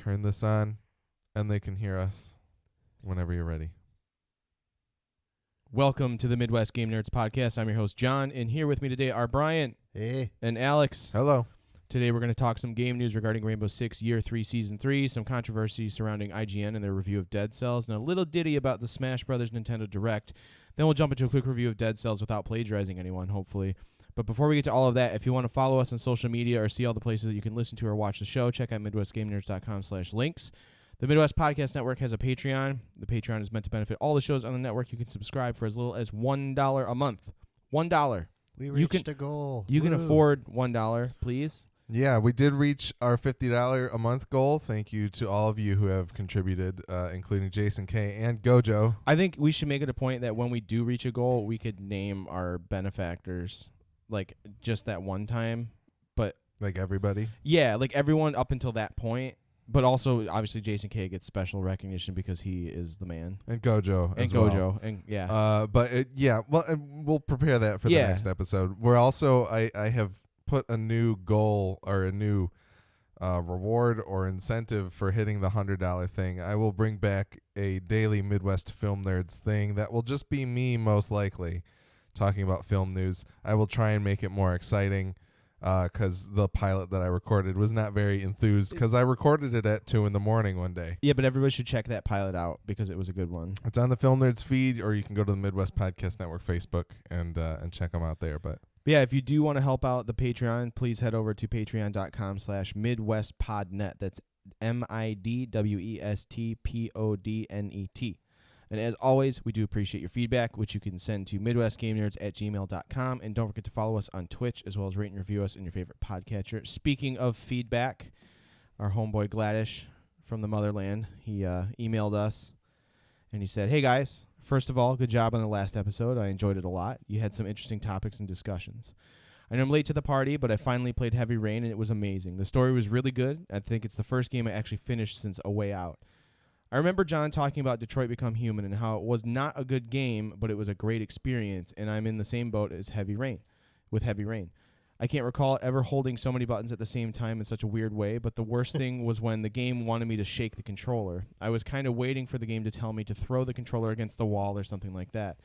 turn this on, and they can hear us whenever you're ready. Welcome to the Midwest Game Nerds Podcast. I'm your host, John, and here with me today are Brian Hey. and Alex. Hello. Today we're going to talk some game news regarding Rainbow Six Year 3 Season 3, some controversy surrounding IGN and their review of Dead Cells, and a little ditty about the Smash Brothers Nintendo Direct. Then we'll jump into a quick review of Dead Cells without plagiarizing anyone, hopefully. But before we get to all of that, if you want to follow us on social media or see all the places that you can listen to or watch the show, check out MidwestGameNerds.com/links. The Midwest Podcast Network has a Patreon. The Patreon is meant to benefit all the shows on the network. You can subscribe for as little as $1 a month. $1. We You reached a goal. You can Woo. afford $1, please. Yeah, we did reach our $50 a month goal. Thank you to all of you who have contributed, including Jason K. and Gojo. I think we should make it a point that when we do reach a goal, we could name our benefactors, like, just that one time. But, Like everybody. yeah, like everyone up until that point. But also, obviously, Jason K gets special recognition because he is the man. And Gojo And as Gojo. well. And yeah. We'll prepare that for the Yeah. next episode. We're also, I have put a new goal or a new reward or incentive for hitting the $100 thing. I will bring back a daily Midwest Film Nerds thing that will just be me, most likely, talking about film news. I will try and make it more exciting because the pilot that I recorded was not very enthused because I recorded it at 2 a.m. one day. Yeah, but everybody should check that pilot out because it was a good one. It's on the Film Nerds feed, or you can go to the Midwest Podcast Network Facebook and check them out there. But Yeah, if you do want to help out the Patreon, please head over to patreon.com/MidwestPodnet. That's MidwestPodnet. And as always, we do appreciate your feedback, which you can send to MidwestGameNerds@gmail.com. And don't forget to follow us on Twitch, as well as rate and review us in your favorite podcatcher. Speaking of feedback, our homeboy Gladish from the motherland, he emailed us, and he said, "Hey, guys. First of all, good job on the last episode. I enjoyed it a lot. You had some interesting topics and discussions. I know I'm late to the party, but I finally played Heavy Rain, and it was amazing. The story was really good. I think it's the first game I actually finished since A Way Out. I remember John talking about Detroit Become Human and how it was not a good game, but it was a great experience, and I'm in the same boat as Heavy Rain. I can't recall ever holding so many buttons at the same time in such a weird way, but the worst thing was when the game wanted me to shake the controller. I was kind of waiting for the game to tell me to throw the controller against the wall or something like that.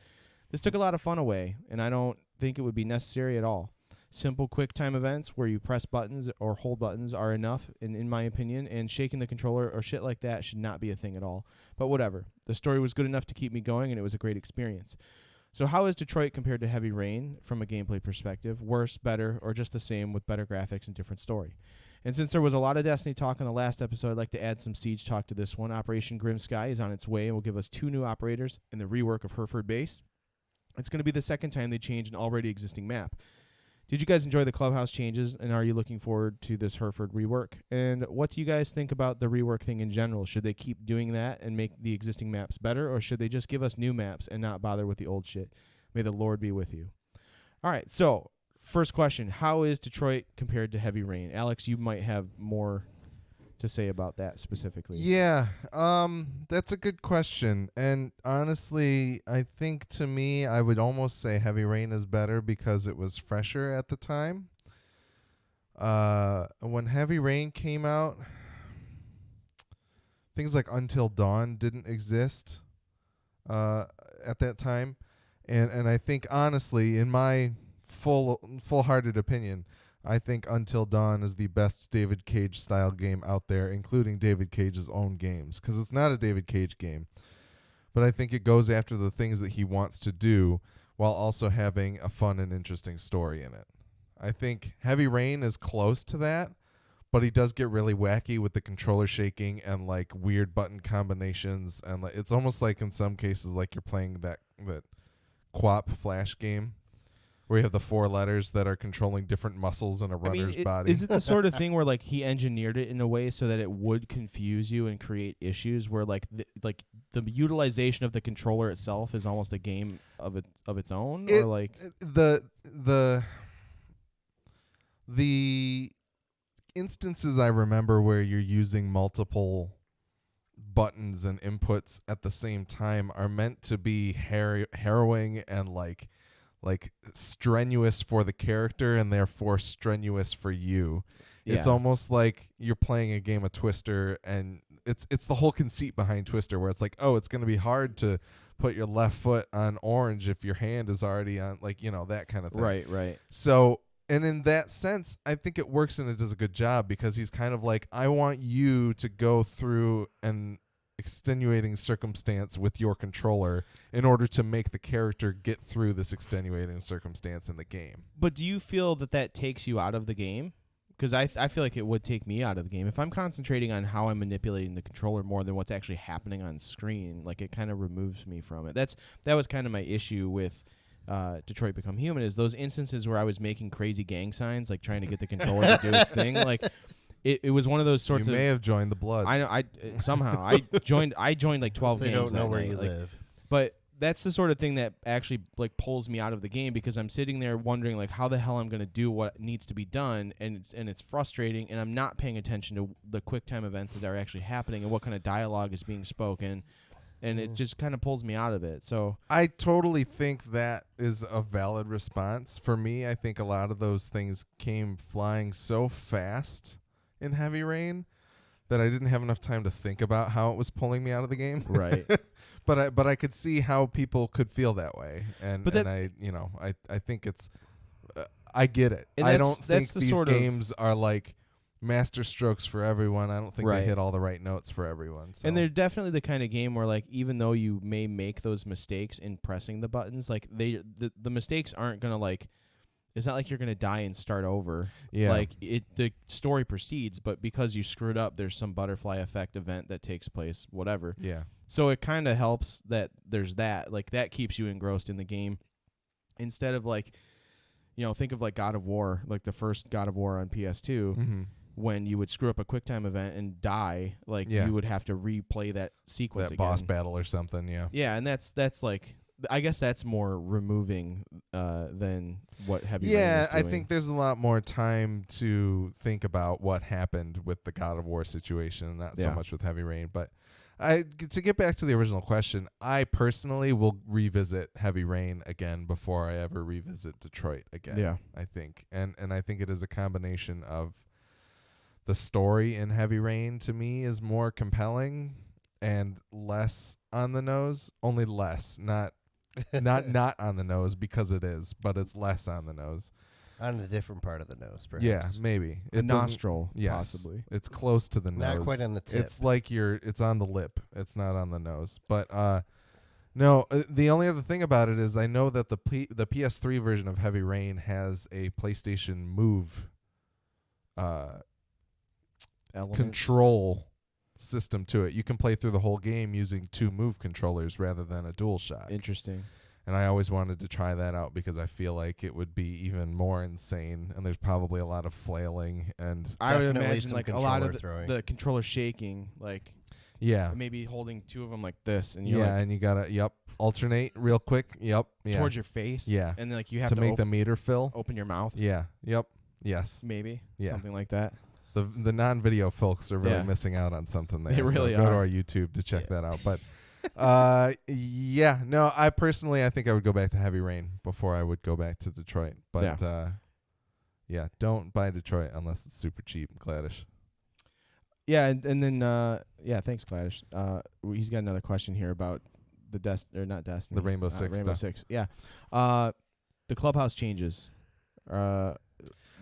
This took a lot of fun away, and I don't think it would be necessary at all. Simple quick-time events where you press buttons or hold buttons are enough, in my opinion, and shaking the controller or shit like that should not be a thing at all. But whatever. The story was good enough to keep me going, and it was a great experience. So how is Detroit compared to Heavy Rain from a gameplay perspective? Worse, better, or just the same with better graphics and different story? And since there was a lot of Destiny talk on the last episode, I'd like to add some Siege talk to this one. Operation Grim Sky is on its way and will give us 2 new operators in the rework of Hereford Base. It's going to be the second time they change an already existing map. Did you guys enjoy the clubhouse changes, and are you looking forward to this Hereford rework? And what do you guys think about the rework thing in general? Should they keep doing that and make the existing maps better, or should they just give us new maps and not bother with the old shit? May the Lord be with you. All right, so first question, how is Detroit compared to Heavy Rain? Alex, you might have more to say about that specifically. yeah, that's a good question. And honestly, I think to me, I would almost say Heavy Rain is better because it was fresher at the time. When Heavy Rain came out, things like Until Dawn didn't exist at that time. And I think, honestly, in my full-hearted opinion, I think Until Dawn is the best David Cage-style game out there, including David Cage's own games, because it's not a David Cage game. But I think it goes after the things that he wants to do while also having a fun and interesting story in it. I think Heavy Rain is close to that, but he does get really wacky with the controller shaking and like weird button combinations, and like it's almost like in some cases like you're playing that QWOP Flash game where you have the 4 letters that are controlling different muscles in a runner's body. Is it the sort of thing where like he engineered it in a way so that it would confuse you and create issues where like the utilization of the controller itself is almost a game of its own, or like the instances I remember where you're using multiple buttons and inputs at the same time are meant to be harrowing and like strenuous for the character and therefore strenuous for you. It's almost like you're playing a game of Twister, and it's the whole conceit behind Twister, where it's like, oh, it's going to be hard to put your left foot on orange if your hand is already on, like, that kind of thing. Right. So, and in that sense, I think it works and it does a good job, because he's kind of like, I want you to go through an extenuating circumstance with your controller in order to make the character get through this extenuating circumstance in the game. But do you feel that takes you out of the game? Because I feel like it would take me out of the game. If I'm concentrating on how I'm manipulating the controller more than what's actually happening on screen, like, it kind of removes me from it. That was kind of my issue with Detroit Become Human, is those instances where I was making crazy gang signs, like trying to get the controller to do its thing. Like, it was one of those sorts You of... may have joined the Bloods. I know. Somehow I joined like 12 They games. don't know that where night. you Like, live. but that's the sort of thing that actually, like, pulls me out of the game, because I'm sitting there wondering, like, how the hell I'm going to do what needs to be done, and it's frustrating, and I'm not paying attention to the quick time events that are actually happening and what kind of dialogue is being spoken, and it just kind of pulls me out of it. So I totally think that is a valid response. For me, I think a lot of those things came flying so fast in Heavy Rain that I didn't have enough time to think about how it was pulling me out of the game. right. But I could see how people could feel that way, and But I think it's I get it. And I that's- don't think that's the these sort of- games are like master strokes for everyone. I don't think Right. they hit all the right notes for everyone. So. And they're definitely the kind of game where, like, even though you may make those mistakes in pressing the buttons, like, the mistakes aren't gonna, like, it's not like you're gonna die and start over. Yeah. Like, the story proceeds, but because you screwed up, there's some butterfly effect event that takes place, whatever. Yeah. So it kind of helps that there's that. Like, that keeps you engrossed in the game, instead of, like, think of, like, God of War, like the first God of War on PS2. Mm-hmm. When you would screw up a QuickTime event and die, like, Yeah. you would have to replay that sequence That again. boss battle or something. Yeah. Yeah, and that's like, I guess that's more removing than what Heavy Rain Yeah, is I doing. think there's a lot more time to think about what happened with the God of War situation, not so Yeah. much with Heavy Rain. But to get back to the original question, I personally will revisit Heavy Rain again before I ever revisit Detroit again. Yeah. I think, and I think it is a combination of the story in Heavy Rain, to me, is more compelling and less on the nose. Only less, not on the nose, because it is, but it's less on the nose. On a different part of the nose, perhaps. Yeah, maybe. A It doesn't- nostril, yes, possibly. it's close to the Not nose. quite on the tip. It's like it's on the lip. It's not on the nose. But no, the only other thing about it is I know that the PS3 version of Heavy Rain has a PlayStation Move Elements. control system to it. You can play through the whole game using 2 Move controllers rather than a DualShock. Interesting. And I always wanted to try that out because I feel like it would be even more insane, and there's probably a lot of flailing and I would Definitely imagine, some like, a lot of controller throwing. the controller shaking, like, yeah. maybe holding 2 of them like this, and you're Yeah, like, and you gotta alternate real quick. Yep. Yeah. towards your face. Yeah. And then, like, you have to to make the meter fill. open your mouth. Yeah. Yep. Yes. Maybe. Yeah. Something like that. The non-video folks are really Yeah. missing out on something there. They really so go to are. our YouTube to check Yeah. that out. But yeah, no, I think I would go back to Heavy Rain before I would go back to Detroit. But yeah, don't buy Detroit unless it's super cheap, Gladish. Yeah, and then thanks, Gladish. He's got another question here about the not Destiny, The Rainbow Six Rainbow stuff. Six. Yeah, the Clubhouse changes.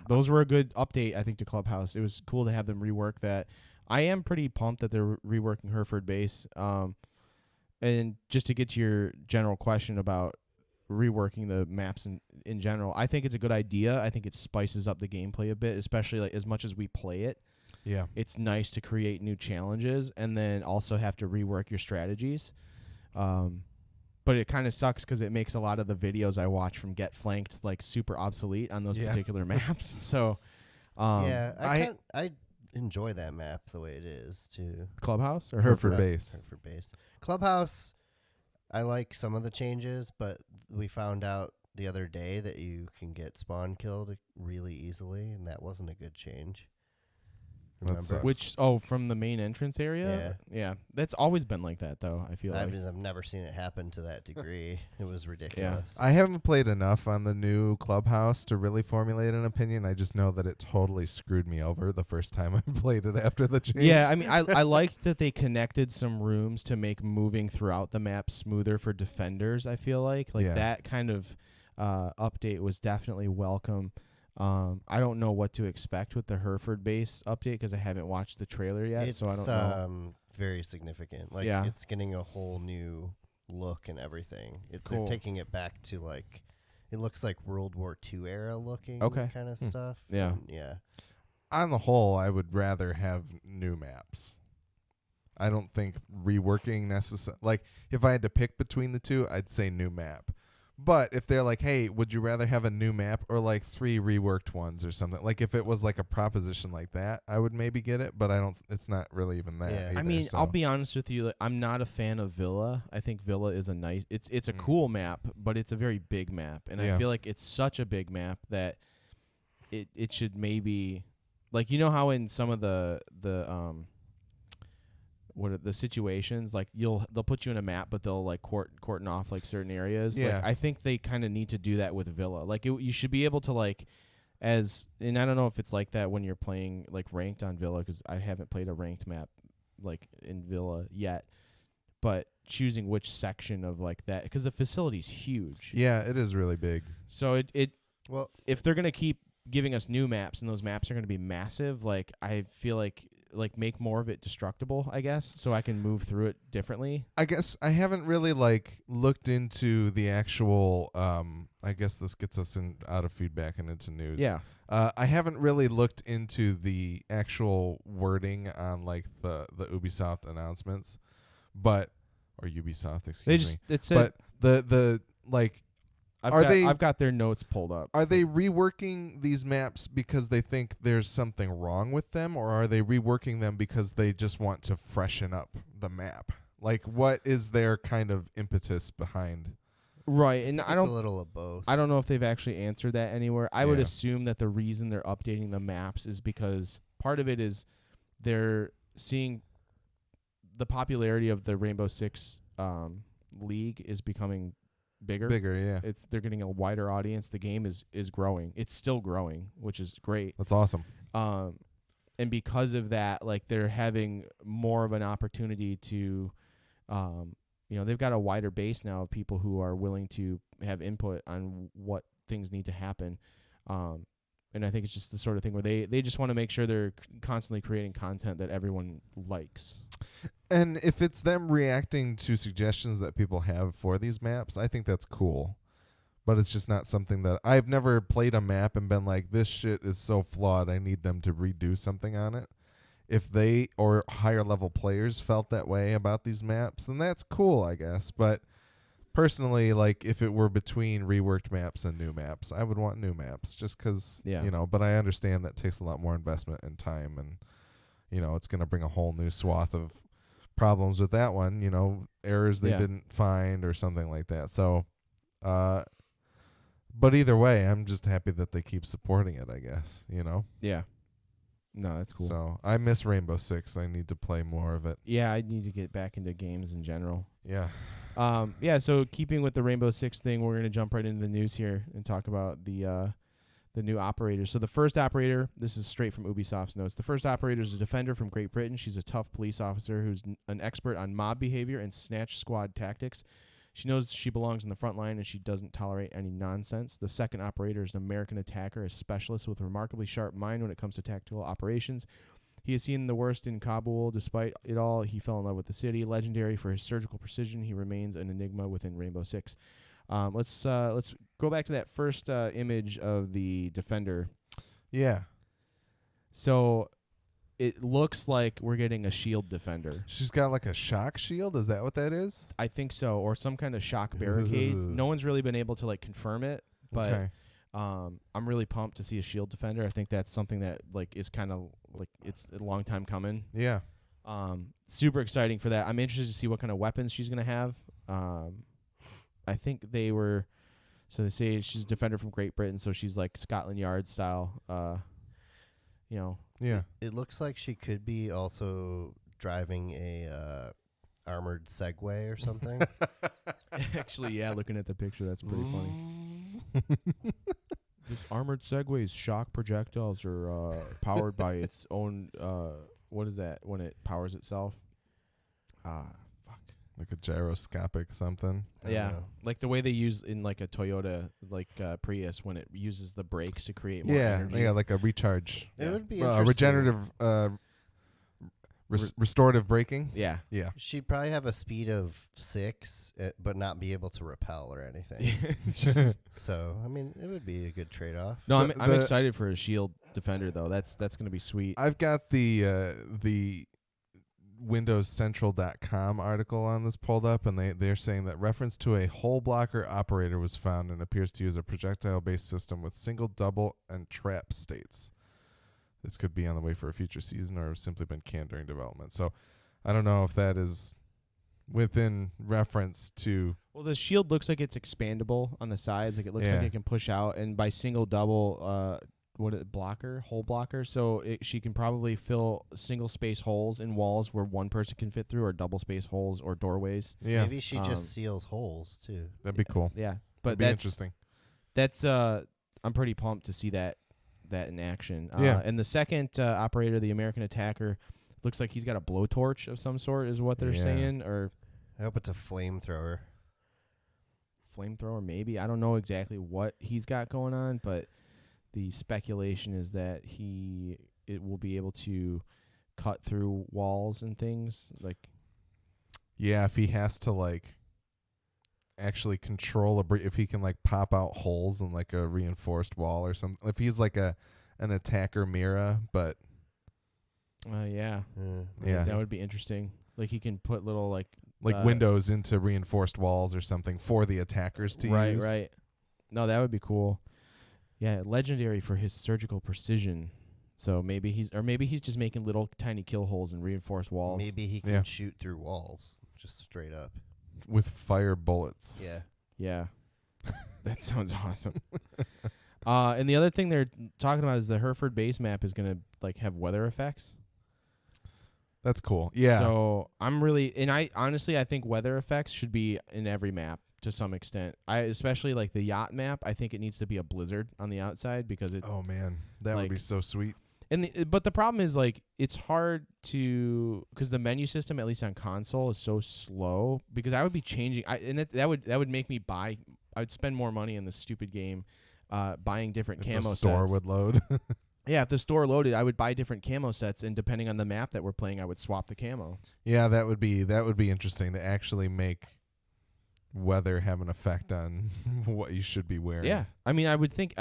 Those were a good update, I think, to Clubhouse. It was cool to have them rework that. I am pretty pumped that they're reworking Hereford Base. And just to get to your general question about reworking the maps in general, I think it's a good idea. I think it spices up the gameplay a bit, especially, like, as much as we play it. Yeah. It's nice to create new challenges and then also have to rework your strategies. But it kind of sucks because it makes a lot of the videos I watch from Get Flanked, like, super obsolete on those Yeah. particular maps. So, Yeah, I- I enjoy that map the way it is too. Clubhouse or Hereford Club- Base. Hereford Base. Clubhouse, I like some of the changes, but we found out the other day that you can get spawn killed really easily, and that wasn't a good change. That Remember? sucks. from the main entrance area? Yeah. That's always been like that, though, I feel like. I've never seen it happen to that degree. It was ridiculous. I haven't played enough on the new clubhouse to really formulate an opinion. I just know that it totally screwed me over the first time I played it after the change. Yeah, I mean, I liked that they connected some rooms to make moving throughout the map smoother for defenders, I feel like. Yeah. That kind of update was definitely welcome. I don't know what to expect with the Hereford base update because I haven't watched the trailer yet, so I don't know. Very significant. Like, Yeah. it's getting a whole new look and everything. Cool. They're taking it back to, like, it looks like World War II era looking kind of stuff. Yeah. And yeah. On the whole, I would rather have new maps. I don't think reworking necessary. Like, if I had to pick between the two, I'd say new map. But if they're like, hey, would you rather have a new map or like 3 reworked ones or something? Like, if it was like a proposition like that, I would maybe get it. But it's not really even that. Yeah. Either, I mean, so. I'll be honest with you. Like, I'm not a fan of Villa. I think Villa is it's a cool map, but it's a very big map, and I feel like it's such a big map that it should maybe, like, you know how in some of the what are the situations, like they'll put you in a map, but they'll like cordon off like certain areas. Yeah. Like, I think they kind of need to do that with Villa. Like, you should be able to, like, and I don't know if it's like that when you're playing like ranked on Villa, because I haven't played a ranked map like in Villa yet, but choosing which section of like that, because the facility's huge. Yeah, it is really big. So Well, if they're gonna keep giving us new maps and those maps are gonna be massive, like, I feel like make more of it destructible, I guess, so I can move through it differently. I guess I haven't really like looked into the actual. I guess this gets us out of feedback and into news. Yeah. I haven't really looked into the actual wording on like the Ubisoft announcements, or Ubisoft, excuse me. It said, But the like, I've got their notes pulled up. are they reworking these maps because they think there's something wrong with them, or are they reworking them because they just want to freshen up the map? Like, what is their kind of impetus behind? Right, and it's I a don't little of both. I don't know if they've actually answered that anywhere. I would Yeah. assume that the reason they're updating the maps is because part of it is they're seeing the popularity of the Rainbow Six League is becoming bigger. Yeah. They're getting a wider audience. The game is growing. It's still growing, which is great. That's awesome. And because of that, like, they're having more of an opportunity to, they've got a wider base now of people who are willing to have input on what things need to happen. And I think it's just the sort of thing where they just want to make sure they're constantly creating content that everyone likes. And if it's them reacting to suggestions that people have for these maps, I think that's cool. But it's just not something that I've never played a map and been like, this shit is so flawed, I need them to redo something on it. If they or higher level players felt that way about these maps, then that's cool, I guess. But personally, like, if it were between reworked maps and new maps, I would want new maps just because, but I understand that takes a lot more investment and time, and, it's going to bring a whole new swath of problems with that one, errors they didn't find or something like that. So, but either way, I'm just happy that they keep supporting it, I guess, Yeah. No, that's cool. So I miss Rainbow Six. I need to play more of it. Yeah, I need to get back into games in general. Yeah. So keeping with the Rainbow Six thing, we're going to jump right into the news here and talk about the new operators. So the first operator, this is straight from Ubisoft's notes. The first operator is a defender from Great Britain. She's a tough police officer who's an expert on mob behavior and snatch squad tactics. She knows she belongs in the front line and she doesn't tolerate any nonsense. The second operator is an American attacker, a specialist with a remarkably sharp mind when it comes to tactical operations. He has seen the worst in Kabul. Despite it all, he fell in love with the city. Legendary for his surgical precision, he remains an enigma within Rainbow Six. Let's go back to that first image of the defender. Yeah. So it looks like we're getting a shield defender. She's got like a shock shield. Is that what that is? I think so, or some kind of shock barricade. Ooh. No one's really been able to like confirm it, but Okay. I'm really pumped to see a shield defender. I think that's something that like is kind of like it's a long time coming. Yeah. Super exciting for that. I'm interested to see what kind of weapons she's gonna have. I think they say she's a defender from Great Britain, so she's like Scotland Yard style. Yeah. It looks like she could be also driving a armored Segway or something. Actually, yeah, looking at the picture, that's pretty funny. This armored Segway's shock projectiles are powered by its own. What is that when it powers itself? Fuck. Like a gyroscopic something. I don't Yeah, know. like the way they use in like a Toyota, like Prius, when it uses the brakes to create more Yeah, energy. yeah, like a recharge, It Yeah. would be interesting. regenerative, restorative braking. Yeah. Yeah. She'd probably have a speed of 6, but not be able to repel or anything. So, I mean, it would be a good trade-off. No, So I'm the- excited for a Shield Defender though. That's gonna be sweet. I've got the WindowsCentral.com article on this pulled up, and they're saying that reference to a hole blocker operator was found and appears to use a projectile-based system with single, double, and trap states. This could be on the way for a future season or have simply been canned during development. So I don't know if that is within reference to... Well, the shield looks like it's expandable on the sides. Like it looks like Yeah. it can push out, and by single, double, hole blocker. So she can probably fill single space holes in walls where one person can fit through, or double space holes or doorways. Yeah, Maybe she Um, just seals holes, too. that'd be cool. Yeah, That'd but be that's interesting. that's I'm pretty pumped to see that in action. Yeah. And the second operator, the American Attacker, looks like he's got a blowtorch of some sort, is what they're Yeah. saying, or I hope it's a flamethrower. flamethrower maybe. I don't know exactly what he's got going on, but the speculation is that it will be able to cut through walls and things. Like, Yeah, if he has to like actually control if he can like pop out holes in like a reinforced wall or something. If he's like an attacker Mira, but yeah, Yeah. that would be interesting. Like he can put little like windows into reinforced walls or something for the attackers to use. Right. No, that would be cool. Yeah, legendary for his surgical precision. So maybe he's just making little tiny kill holes in reinforced walls. Maybe he can Yeah. shoot through walls, just straight up. With fire bullets. Yeah. Yeah. That sounds awesome. And the other thing they're talking about is the Hereford base map is going to like have weather effects. That's cool. Yeah. So I think weather effects should be in every map to some extent. Especially like the yacht map. I think it needs to be a blizzard on the outside because it. Oh man, that would like- be so sweet. But the problem is like it's hard to because the menu system at least on console is so slow because I would be changing. That would make me buy. I would spend more money in this stupid game, buying different If camo the store sets. would load. Yeah, if the store loaded, I would buy different camo sets, and depending on the map that we're playing, I would swap the camo. Yeah, that would be interesting to actually make weather have an effect on what you should be wearing. Yeah, I mean, I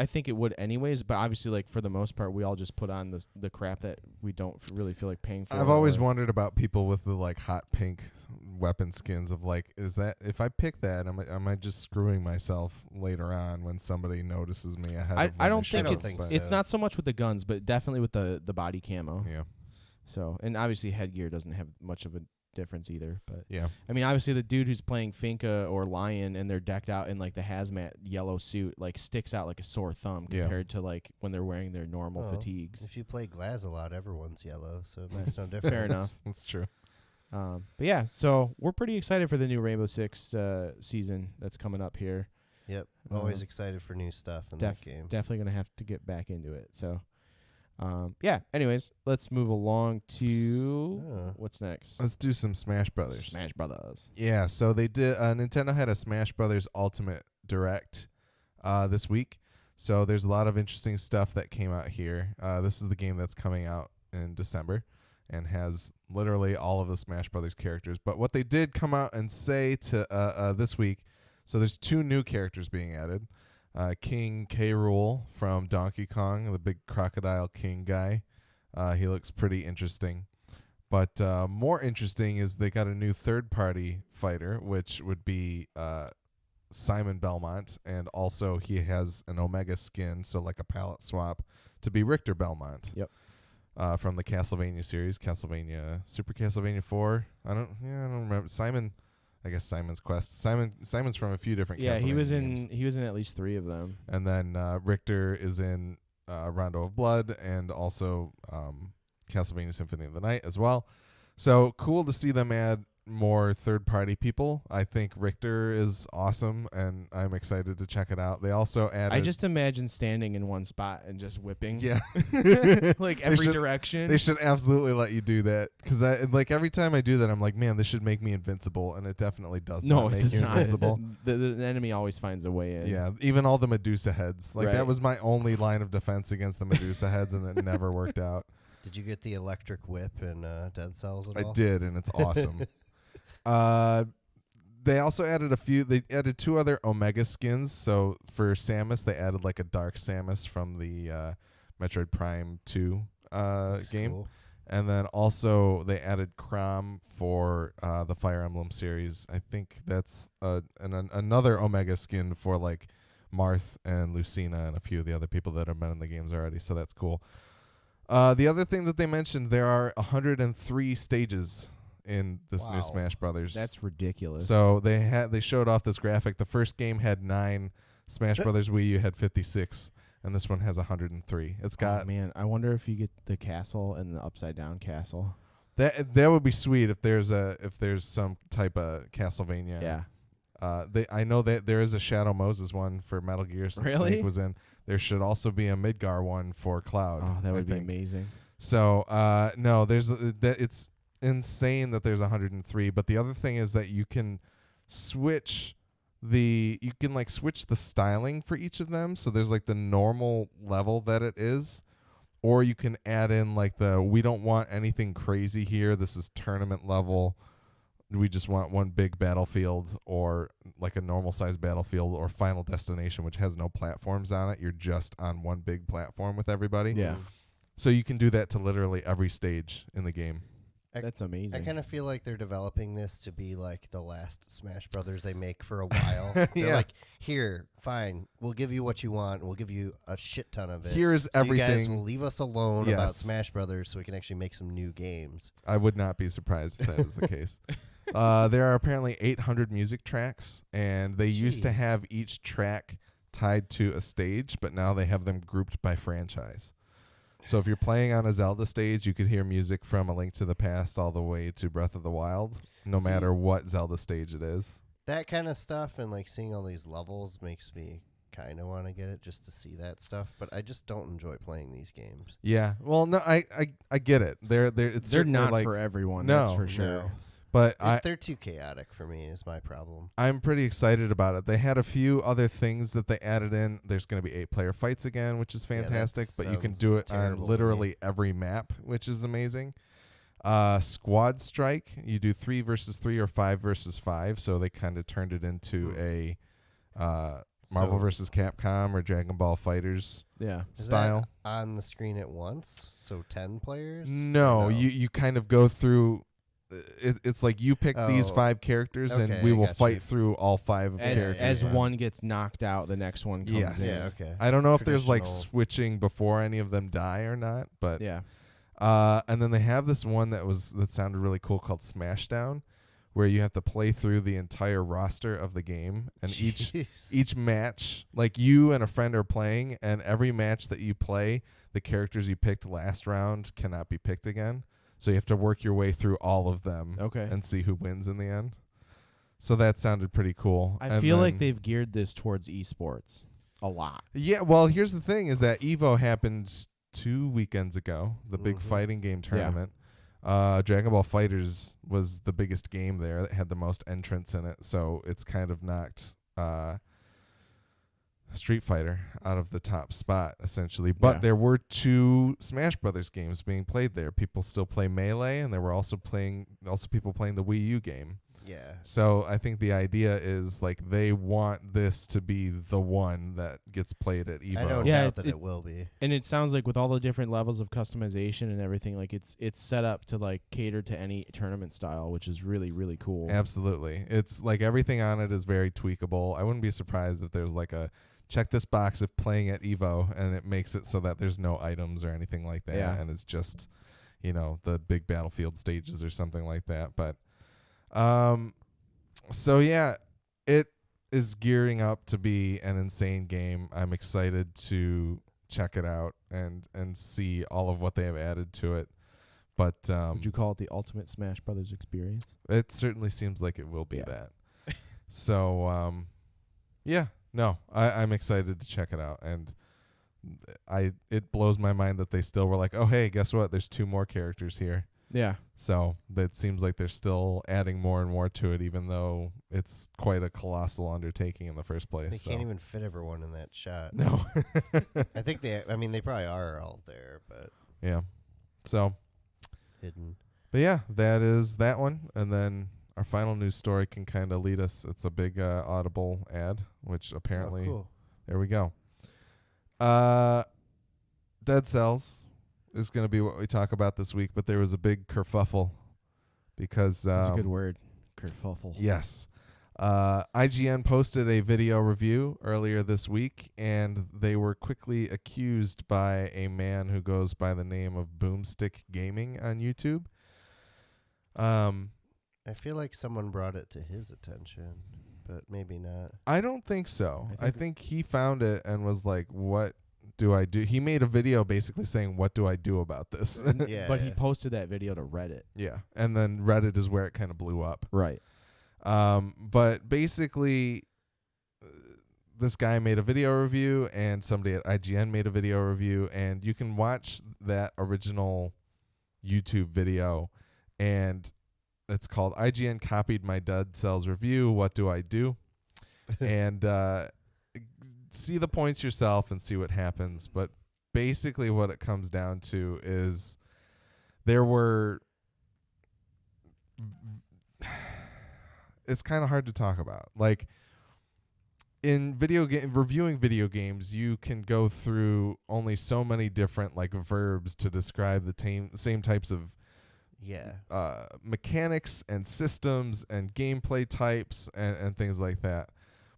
think it would anyways, but obviously, like for the most part, we all just put on the crap that we don't really feel like paying for. I've always or- wondered about people with the like hot pink weapon skins of like, is that if I pick that, am I just screwing myself later on when somebody notices me ahead of I when don't they think show it's- up, but- it's not so much with the guns, but definitely with the body camo. yeah, So, and obviously headgear doesn't have much of a difference either. But yeah, I mean, obviously the dude who's playing Finka or Lion and they're decked out in like the hazmat yellow suit, like sticks out like a sore thumb Yeah. compared to like when they're wearing their normal Oh, fatigues. If you play Glaz a lot, everyone's yellow, so it makes no difference. Fair enough. that's true. But yeah, so we're pretty excited for the new Rainbow Six season that's coming up here. Yep. Uh, Always excited for new stuff in def- that game. Definitely gonna have to get back into it. So, yeah. Anyways, let's move along to Oh. what's next. Let's do some Smash Brothers. Smash Brothers. Yeah, so they did. Nintendo had a Smash Brothers Ultimate Direct this week. So there's a lot of interesting stuff that came out here. This is the game that's coming out in December and has literally all of the Smash Brothers characters. But what they did come out and say to this week, so there's 2 new characters being added. King K. Rool from Donkey Kong, the big crocodile king guy. He looks pretty interesting. But more interesting is they got a new third-party fighter, which would be Simon Belmont, and also he has an Omega skin, so like a palette swap, to be Richter Belmont. Yep. From the Castlevania series, Super Castlevania 4. I don't remember. I guess Simon's Quest. Simon's from a few different Yeah, Castlevania he was games. in at least 3 of them. And then Richter is in Rondo of Blood and also Castlevania Symphony of the Night as well. So cool to see them add more third-party people. I think Richter is awesome, and I'm excited to check it out. They also added... I just imagine standing in one spot and just whipping. Yeah. Like every should- direction. They should absolutely let you do that, because like every time I do that, I'm like, man, this should make me invincible, and it definitely does no, not it make does you not. invincible. The enemy always finds a way in. Yeah, even all the Medusa heads. Like Right. that was my only line of defense against the Medusa heads, and it never worked out. Did you get the electric whip in Dead Cells at I all? did, and it's awesome. They also added They added 2 other Omega skins. So for Samus, they added like a Dark Samus from the Metroid Prime 2 Looks game. cool. And then also they added Chrom for the Fire Emblem series. I think that's another Omega skin for like Marth and Lucina and a few of the other people that have been in the games already. So that's cool. The other thing that they mentioned, there are 103 stages in this Wow. new Smash Brothers. That's ridiculous. So they showed off this graphic. The first game had 9. Smash Brothers Wii U had 56. And this one has 103. It's got oh, man, I wonder if you get the castle and the upside down castle. that would be sweet if there's some type of Castlevania. Yeah. I know that there is a Shadow Moses one for Metal Gear since Really? Snake was in. There should also be a Midgar one for Cloud. Oh, that I would be think. amazing. So no, it's insane that there's 103. But the other thing is that you can switch switch the styling for each of them. So there's like the normal level that it is, or you can add in like we don't want anything crazy here. This is tournament level. We just want one big battlefield, or like a normal sized battlefield, or Final Destination, which has no platforms on it. You're just on one big platform with everybody. Yeah. So you can do that to literally every stage in the game. That's amazing. I kind of feel like they're developing this to be like the last Smash Brothers they make for a while. Yeah. They're like, here, fine, we'll give you what you want. We'll give you a shit ton of it. Here's so you guys everything. will leave us alone about Yes. Smash Brothers so we can actually make some new games. I would not be surprised if that is the case. There are apparently 800 music tracks, and they used to Jeez. have each track tied to a stage, but now they have them grouped by franchise. So if you're playing on a Zelda stage, you could hear music from A Link to the Past all the way to Breath of the Wild, no See- matter what Zelda stage it is. That kind of stuff and like seeing all these levels makes me kind of want to get it just to see that stuff, but I just don't enjoy playing these games. Yeah, well, no, I get it. It's They're certainly not like, for everyone, No. that's for sure. No. but They're too chaotic for me is my problem. I'm pretty excited about it. They had a few other things that they added in. There's going to be 8-player fights again, which is Yeah, that fantastic, but you can sounds do it on terrible to me. literally every map, which is amazing. Squad Strike, you do 3 versus 3 or 5 versus 5, so they kind of turned it into a Marvel So- versus Capcom or Dragon Ball Fighters Yeah. Is style. that on the screen at once? So 10 players? No, Or you kind of go through. It's like you pick these Oh, 5 characters, and okay, we I will gotcha. fight through all 5 of the As characters. as yeah. one gets knocked out, the next one comes Yes. in. Yeah, okay. I don't know if there's like Traditional. switching before any of them die or not, but Yeah. and then they have this one that sounded really cool called Smashdown, where you have to play through the entire roster of the game, and Jeez. each match, like you and a friend are playing, and every match that you play, the characters you picked last round cannot be picked again. So you have to work your way through all of them Okay. and see who wins in the end. So that sounded pretty cool. I And feel like then- they've geared this towards esports a lot. Yeah, well, here's the thing: is that Evo happened 2 weekends ago, the big Mhm. fighting game tournament. Dragon Ball Fighters was the biggest game there that had the most entrants in it, so it's kind of knocked Street Fighter out of the top spot, essentially. But Yeah. there were 2 Smash Brothers games being played there. People still play Melee, and there were also people playing the Wii U game. Yeah. So I think the idea is like they want this to be the one that gets played at Evo. I don't Yeah, doubt that it- it will be. And it sounds like with all the different levels of customization and everything, like it's set up to like cater to any tournament style, which is really, really cool. Absolutely. It's like everything on it is very tweakable. I wouldn't be surprised if there's like a check this box of playing at Evo, and it makes it so that there's no items or anything like that. Yeah. And it's just, the big battlefield stages or something like that. But so yeah, it is gearing up to be an insane game. I'm excited to check it out and see all of what they have added to it. But Would you call it the ultimate Smash Brothers experience? it certainly seems like it will be Yeah. that. So yeah, no, I'm excited to check it out, and it blows my mind that they still were like, oh hey, guess what? There's 2 more characters here. Yeah. So that seems like they're still adding more and more to it, even though it's quite a colossal undertaking in the first place. They so. can't even fit everyone in that shot. No. I think they probably are all there, but Yeah. So, hidden. but yeah, that is that one. And then our final news story can kind of lead us. It's a big Audible ad, which apparently, Oh, cool. there we go. Dead Cells is going to be what we talk about this week, but there was a big kerfuffle because That's a good word. Kerfuffle. yes. IGN posted a video review earlier this week, and they were quickly accused by a man who goes by the name of Boomstick Gaming on YouTube. I feel like someone brought it to his attention, but maybe not. I don't think so. I I think- think he found it and was like, what do I do? He made a video basically saying, what do I do about this? Yeah, But he yeah. posted that video to Reddit. Yeah. And then Reddit is where it kind of blew up. Right. But basically, this guy made a video review, and somebody at IGN made a video review, and you can watch that original YouTube video, and it's called IGN Copied My Dead Cells Review, What Do I Do? And see the points yourself and see what happens. But basically what it comes down to is there were... It's kind of hard to talk about. Like, in reviewing video games, you can go through only so many different like verbs to describe the same types of Yeah. mechanics and systems and gameplay types and things like that.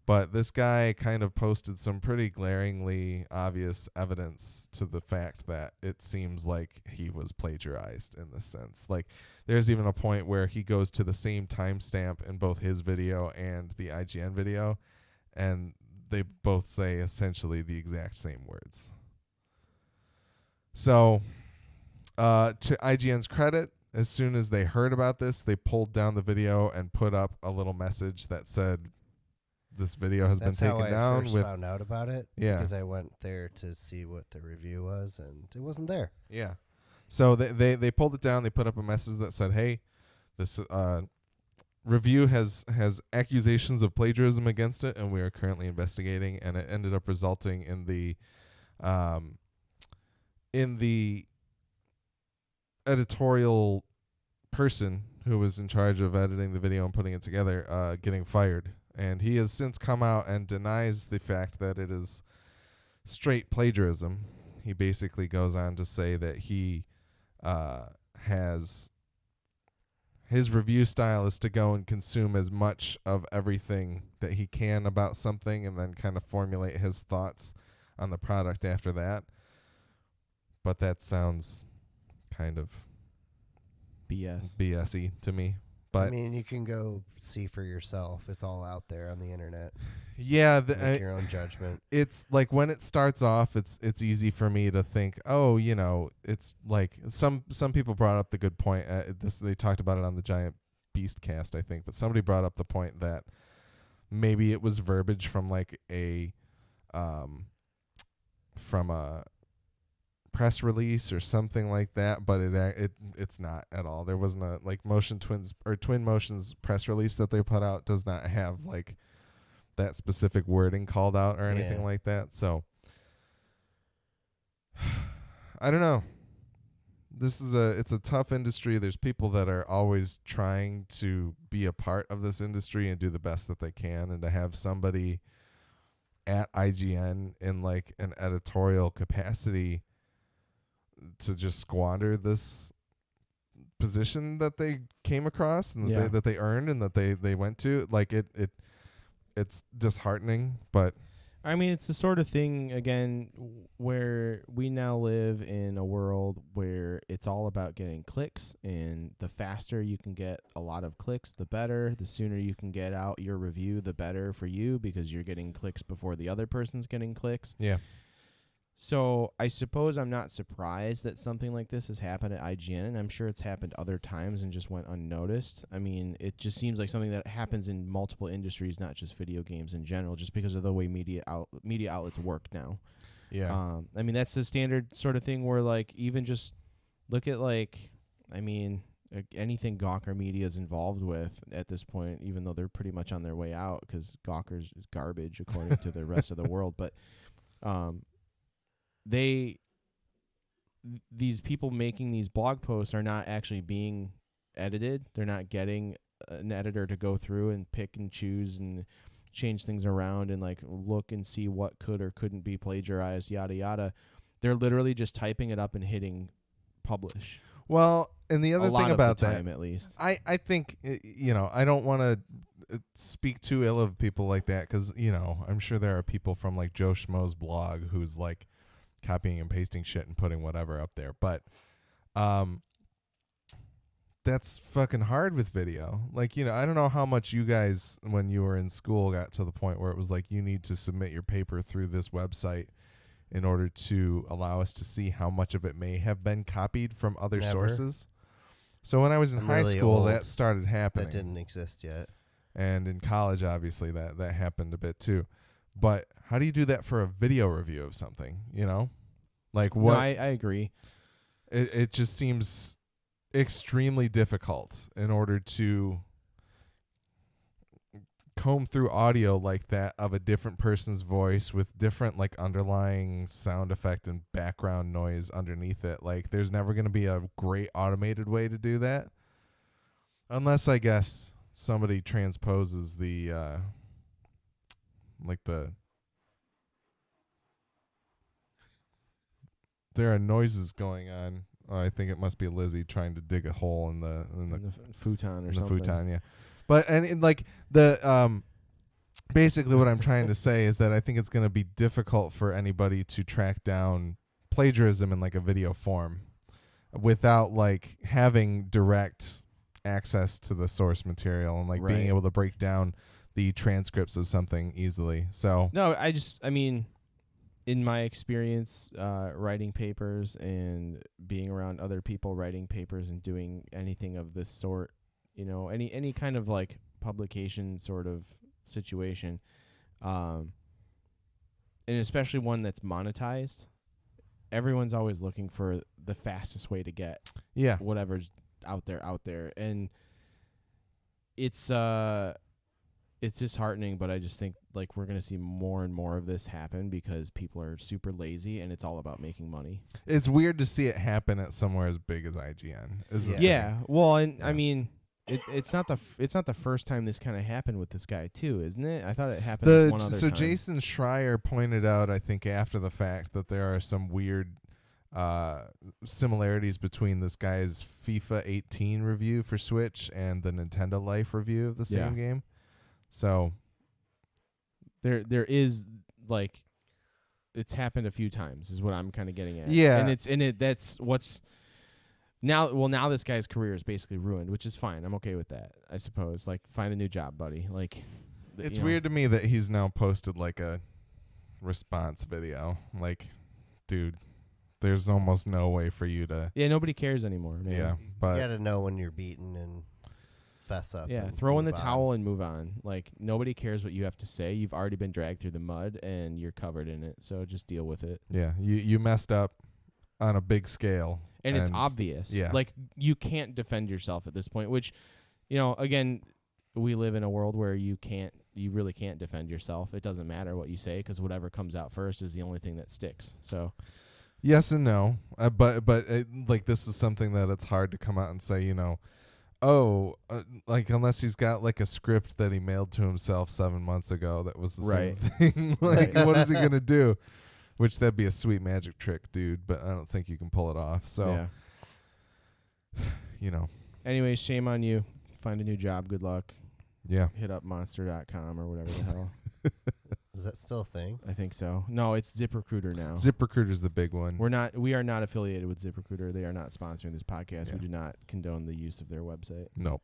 But this guy kind of posted some pretty glaringly obvious evidence to the fact that it seems like he was plagiarized in this sense. Like, there's even a point where he goes to the same timestamp in both his video and the IGN video, and they both say essentially the exact same words. So, to IGN's credit, as soon as they heard about this, they pulled down the video and put up a little message that said, this video has That's been how taken I down first with... found out about it. Yeah. Because I went there to see what the review was, and it wasn't there. Yeah. So they pulled it down. They put up a message that said, hey, this review has accusations of plagiarism against it, and we are currently investigating. And it ended up resulting in the editorial person who was in charge of editing the video and putting it together getting fired. And he has since come out and denies the fact that it is straight plagiarism. He basically goes on to say that he has... His review style is to go and consume as much of everything that he can about something and then kind of formulate his thoughts on the product after that. But that sounds kind of BS. BS-y to me. But I mean, you can go see for yourself. It's all out there on the internet. yeah, Make your own judgment. it's like when it starts off, it's easy for me to think, oh, you know, it's like some people brought up the good point. They talked about it on the Giant Beast cast, I think, but somebody brought up the point that maybe it was verbiage from like a press release or something like that, but it's not at all. There wasn't a like Twin Motion's press release that they put out does not have like that specific wording called out or anything Yeah. like that. So I don't know. It's a tough industry. There's people that are always trying to be a part of this industry and do the best that they can, and to have somebody at IGN in like an editorial capacity to just squander this position that they came across and Yeah. that they earned and that they went to, like it's disheartening. But I mean, it's the sort of thing, again, where we now live in a world where it's all about getting clicks, and the faster you can get a lot of clicks, the better. The sooner you can get out your review, the better for you, because you're getting clicks before the other person's getting clicks. yeah, So I suppose I'm not surprised that something like this has happened at IGN, and I'm sure it's happened other times and just went unnoticed. I mean, it just seems like something that happens in multiple industries, not just video games in general, just because of the way media outlets work now. Yeah. I mean, that's the standard sort of thing where, like, even just look at, like, I mean, anything Gawker Media is involved with at this point, even though they're pretty much on their way out because Gawker's is garbage according to the rest of the world. But these people making these blog posts are not actually being edited. They're not getting an editor to go through and pick and choose and change things around and like look and see what could or couldn't be plagiarized, yada yada. They're literally just typing it up and hitting publish. Well, and the other A lot thing of the about that, time, at least. I think, I don't want to speak too ill of people like that because, I'm sure there are people from like Joe Schmo's blog who's like copying and pasting shit and putting whatever up there. But that's fucking hard with video. Like, I don't know how much you guys, when you were in school, got to the point where it was like you need to submit your paper through this website in order to allow us to see how much of it may have been copied from other Never. sources. So when I was in I'm high really school, old. that started happening. That didn't exist yet. And in college, obviously, that happened a bit too. But how do you do that for a video review of something, Like what? No, I agree. It just seems extremely difficult in order to comb through audio like that of a different person's voice with different like underlying sound effect and background noise underneath it. Like there's never going to be a great automated way to do that unless I guess somebody transposes the there are noises going on. I think it must be Lizzie trying to dig a hole in the futon or in the something. futon, yeah. But and like the basically what I'm trying to say is that I think it's going to be difficult for anybody to track down plagiarism in like a video form without like having direct access to the source material and like being Right. able to break down the transcripts of something easily. So No, I mean, in my experience writing papers and being around other people writing papers and doing anything of this sort, any kind of like publication sort of situation, and especially one that's monetized, everyone's always looking for the fastest way to get yeah. whatever's out there, and it's disheartening, but I just think like we're gonna see more and more of this happen because people are super lazy and it's all about making money. It's weird to see it happen at somewhere as big as IGN. Is the Yeah, thing. well, and Yeah. I mean, it's not the first time this kind of happened with this guy too, isn't it? I thought it happened like one other So time. Jason Schreier pointed out, I think after the fact, that there are some weird similarities between this guy's FIFA 18 review for Switch and the Nintendo Life review of the same game. So there is like it's happened a few times is what I'm kind of getting at. Yeah. and that's what's now. Well, now this guy's career is basically ruined, which is fine. I'm okay with that, I suppose. Like, find a new job, buddy. Like, it's weird to me that he's now posted like a response video. Like, dude, there's almost no way for you to. Yeah, nobody cares anymore, man. Yeah, You but gotta know when you're beaten and fess up. Yeah, and throw in the move on. towel and move on. Like, nobody cares what you have to say. You've already been dragged through the mud and you're covered in it. So just deal with it. yeah, you messed up on a big scale, And it's obvious. yeah. Like, you can't defend yourself at this point, which, again, we live in a world where you really can't defend yourself. It doesn't matter what you say because whatever comes out first is the only thing that sticks. So, Yes and no, but like this is something that it's hard to come out and say, like unless he's got like a script that he mailed to himself 7 months ago that was the Right. same thing. Like, what is he gonna do? Which that'd be a sweet magic trick, dude. But I don't think you can pull it off. So, yeah. Anyways, shame on you. Find a new job. Good luck. yeah. Hit up monster.com or whatever the hell. Is that still a thing? I think so. No, it's ZipRecruiter now. ZipRecruiter's the big one. We are not affiliated with ZipRecruiter. They are not sponsoring this podcast. Yeah. We do not condone the use of their website. Nope.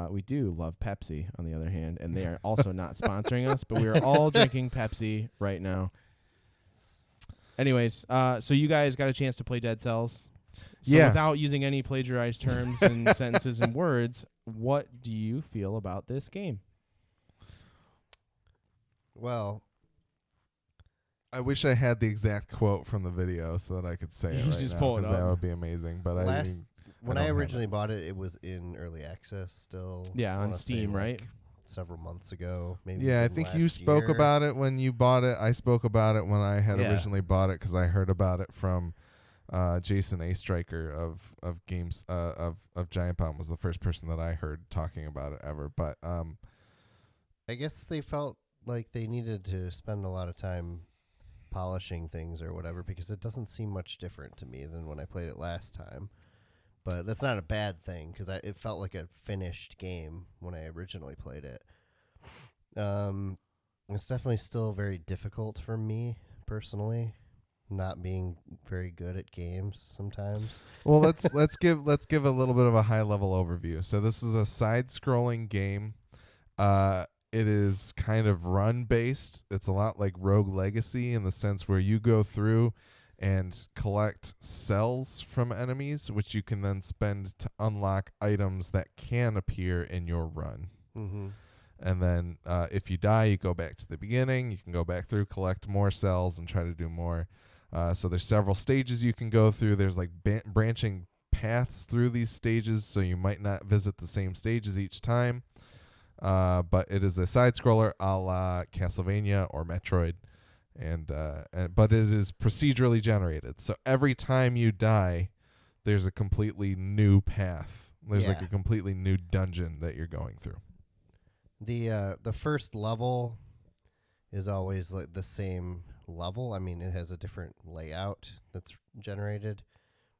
We do love Pepsi, on the other hand, and they are also not sponsoring us, but we are all drinking Pepsi right now. Anyways, so you guys got a chance to play Dead Cells. So Yeah. without using any plagiarized terms and sentences and words, what do you feel about this game? Well, I wish I had the exact quote from the video so that I could say it You right just now, pull it 'cause that up. would be amazing. But last when I I don't have originally bought it, it was in early access still. Yeah, I on wanna say, Steam, right? like, several months ago, maybe. Yeah, I even think you last spoke year. about it when you bought it. I spoke about it when I had Yeah. originally bought it because I heard about it from Jason A. Striker of games of Giant Bomb was the first person that I heard talking about it ever. But I guess they felt like they needed to spend a lot of time polishing things or whatever because it doesn't seem much different to me than when I played it last time. But that's not a bad thing because it felt like a finished game when I originally played it. It's definitely still very difficult for me personally, not being very good at games sometimes. well, let's give a little bit of a high level overview. So this is a side scrolling game. It is kind of run based. It's a lot like Rogue Legacy in the sense where you go through and collect cells from enemies, which you can then spend to unlock items that can appear in your run. Mm-hmm. And then if you die, you go back to the beginning. You can go back through, collect more cells, and try to do more. So there's several stages you can go through. There's like branching paths through these stages, so you might not visit the same stages each time. But it is a side scroller a la Castlevania or Metroid. But it is procedurally generated. So every time you die, there's a completely new path. There's like Yeah. a completely new dungeon that you're going through. The first level is always like the same level. I mean, it has a different layout that's generated,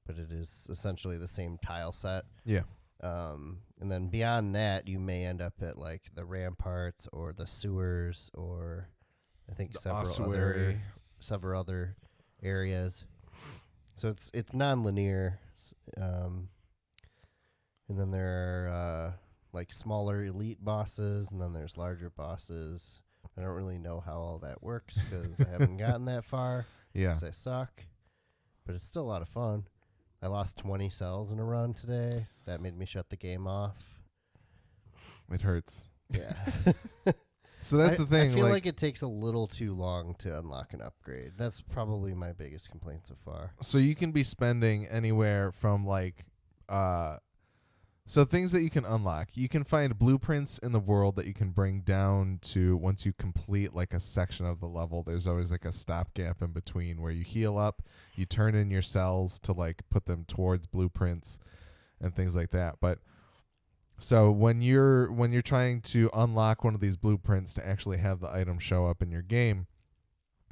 but it is essentially the same tile set. Yeah. And then beyond that, you may end up at like the ramparts or the sewers or I think several other areas. So it's non-linear. And then there are like smaller elite bosses, and then there's larger bosses. I don't really know how all that works because I haven't gotten that far. Yeah. 'Cause I suck. But it's still a lot of fun. I lost 20 cells in a run today. That made me shut the game off. It hurts. Yeah. So that's the thing. I feel like it takes a little too long to unlock an upgrade. That's probably my biggest complaint so far. So you can be spending anywhere from like so things that you can unlock. You can find blueprints in the world that you can bring down to once you complete like a section of the level. There's always like a stopgap in between where you heal up, you turn in your cells to like put them towards blueprints and things like that. But so when you're trying to unlock one of these blueprints to actually have the item show up in your game,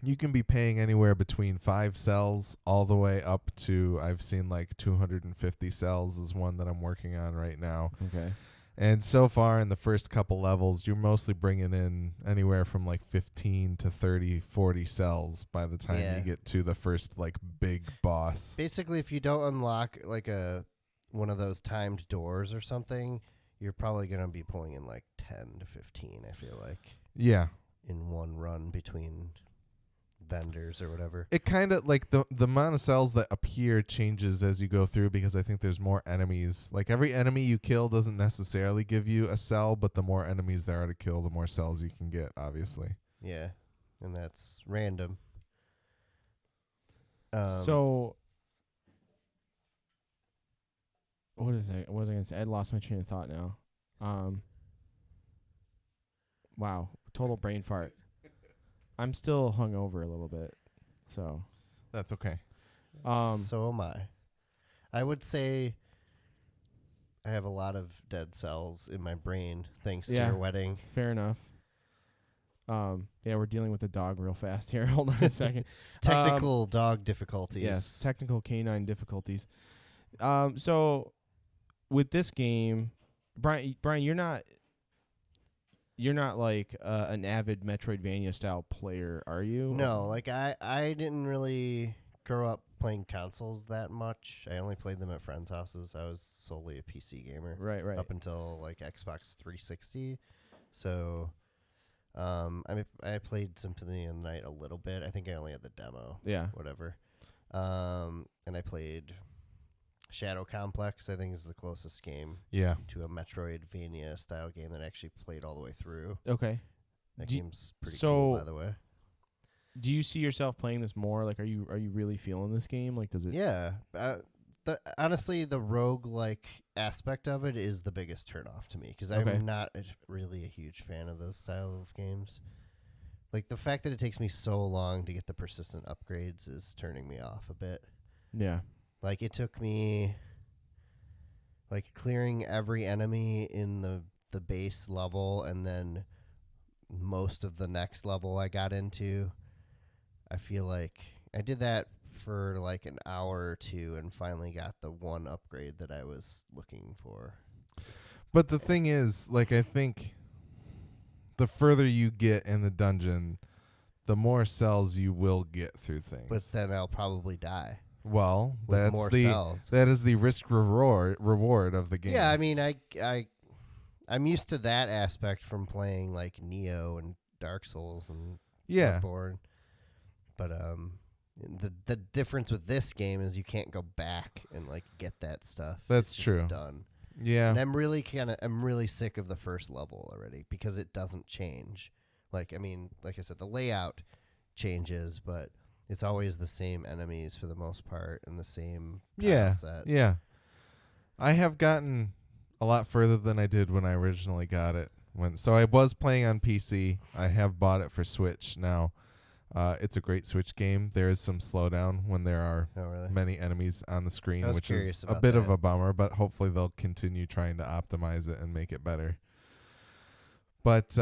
you can be paying anywhere between 5 cells all the way up to, I've seen like 250 cells is one that I'm working on right now. Okay. And so far in the first couple levels, you're mostly bringing in anywhere from like 15 to 30, 40 cells by the time Yeah. you get to the first like big boss. Basically, if you don't unlock like one of those timed doors or something, you're probably going to be pulling in like 10 to 15, I feel like, Yeah. in one run between vendors or whatever. It kind of like the amount of cells that appear changes as you go through because I think there's more enemies. Like every enemy you kill doesn't necessarily give you a cell, but the more enemies there are to kill, the more cells you can get, obviously. Yeah, and that's random. So what is I? What was I gonna say? I lost my train of thought now. Wow, total brain fart. I'm still hungover a little bit, so That's okay. So am I. I would say I have a lot of dead cells in my brain thanks to Yeah. your wedding. fair enough. Yeah, we're dealing with the dog real fast here. Hold on a second. Technical dog difficulties. Yes, technical canine difficulties. So with this game, Brian, you're not like an avid Metroidvania style player, are you? No, like I didn't really grow up playing consoles that much. I only played them at friends' houses. I was solely a PC gamer Right. up until like Xbox 360. So I played Symphony of the Night a little bit. I think I only had the demo. Yeah. Whatever. And I played Shadow Complex. I think is the closest game Yeah. to a Metroidvania style game that I actually played all the way through. Okay. That Do- game's pretty so- cool, by the way. Do you see yourself playing this more? Like, are you really feeling this game? Like, does it? Yeah. Honestly, the roguelike aspect of it is the biggest turnoff to me because Okay. I'm not really a huge fan of those style of games. Like, the fact that it takes me so long to get the persistent upgrades is turning me off a bit. Yeah. Like, it took me, like, clearing every enemy in the base level and then most of the next level I got into. I feel like I did that for like an hour or two and finally got the one upgrade that I was looking for. But the thing is, like, I think the further you get in the dungeon, the more cells you will get through things. But then I'll probably die well, with that's more the cells. that is the risk reward of the game. Yeah, I mean, I'm used to that aspect from playing like Neo and Dark Souls and yeah. Bloodborne. But the difference with this game is you can't go back and like get that stuff. That's It's just true. Done. Yeah. And I'm really sick of the first level already because it doesn't change. Like, I mean, like I said, the layout changes, but it's always the same enemies for the most part and the same Yeah. set. Yeah. I have gotten a lot further than I did when I originally got it. So I was playing on PC. I have bought it for Switch now. It's a great Switch game. There is some slowdown when there are Oh, really? many enemies on the screen, I was which is curious a about bit of that. a bummer, but hopefully they'll continue trying to optimize it and make it better. But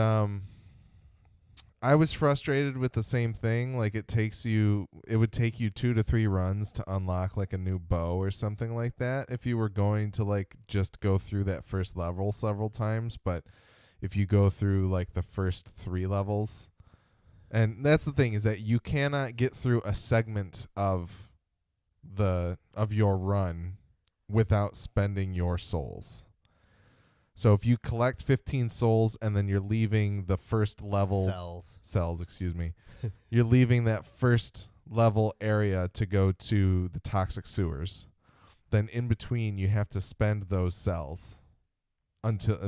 I was frustrated with the same thing. Like, it would take you 2 to 3 runs to unlock like a new bow or something like that if you were going to like just go through that first level several times. But if you go through like the first 3 levels, and that's the thing, is that you cannot get through a segment of your run without spending your souls. So if you collect 15 souls and then you're leaving the first level cells, excuse me, you're leaving that first level area to go to the toxic sewers, then in between you have to spend those cells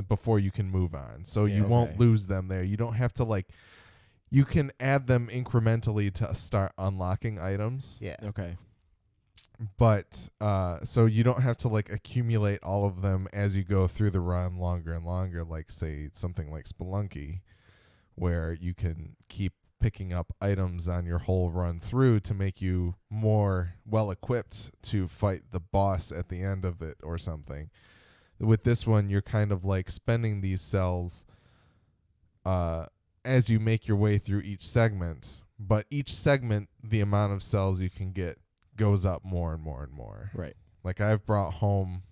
before you can move on. So Yeah, you won't okay. lose them there. You don't have to like. You can add them incrementally to start unlocking items, Yeah. Okay. but so you don't have to like accumulate all of them as you go through the run longer and longer, like say something like Spelunky, where you can keep picking up items on your whole run through to make you more well equipped to fight the boss at the end of it or something. With this one, you're kind of like spending these cells as you make your way through each segment, but each segment, the amount of cells you can get goes up more and more and more. Right. Like, I've brought home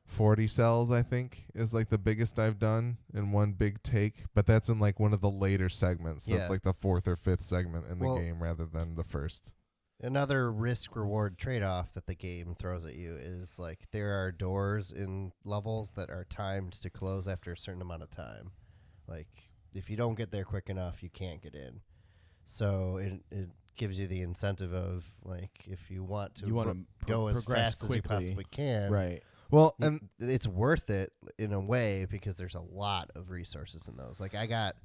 40 cells, I think, is like the biggest I've done in one big take, but that's in like one of the later segments. That's Yeah. like the 4th or 5th segment in the Well- game rather than the first. Another risk-reward trade-off that the game throws at you is like there are doors in levels that are timed to close after a certain amount of time. Like, if you don't get there quick enough, you can't get in. So it gives you the incentive of like, if you want to You want to go as progress fast quickly. as you possibly can, Right. Well, y- and it's worth it in a way because there's a lot of resources in those. Like, I got,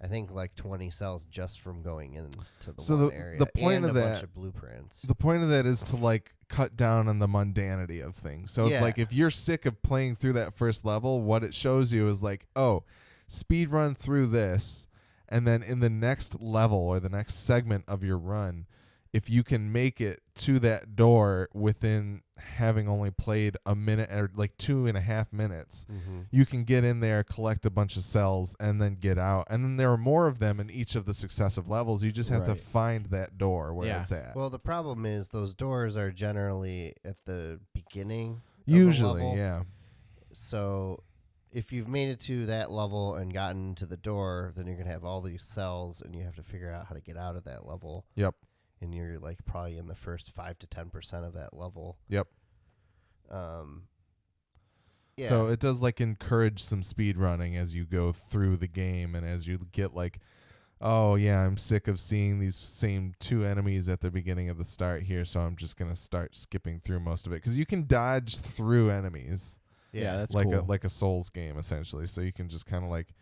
I think, like 20 cells just from going into the So one the area. point and of a that- bunch of blueprints. the point of that is to like cut down on the mundanity of things. So it's Yeah. like, if you're sick of playing through that first level, what it shows you is like, oh, speed run through this, and then in the next level or the next segment of your run, if you can make it to that door within having only played a minute or like 2.5 minutes, Mm-hmm. you can get in there, collect a bunch of cells, and then get out. And then there are more of them in each of the successive levels. You just have to Right. find that door where Yeah. it's at. Well, the problem is those doors are generally at the beginning. Usually, of a level. yeah. So if you've made it to that level and gotten to the door, then you're going to have all these cells and you have to figure out how to get out of that level. Yep. And you're like probably in the first 5 to 10% of that level. Yep. Yeah. So it does like encourage some speed running as you go through the game, and as you get like, oh yeah, I'm sick of seeing these same two enemies at the beginning of the start here, so I'm just gonna start skipping through most of it, because you can dodge through enemies Yeah, that's like cool. a Souls game essentially. So you can just kind of like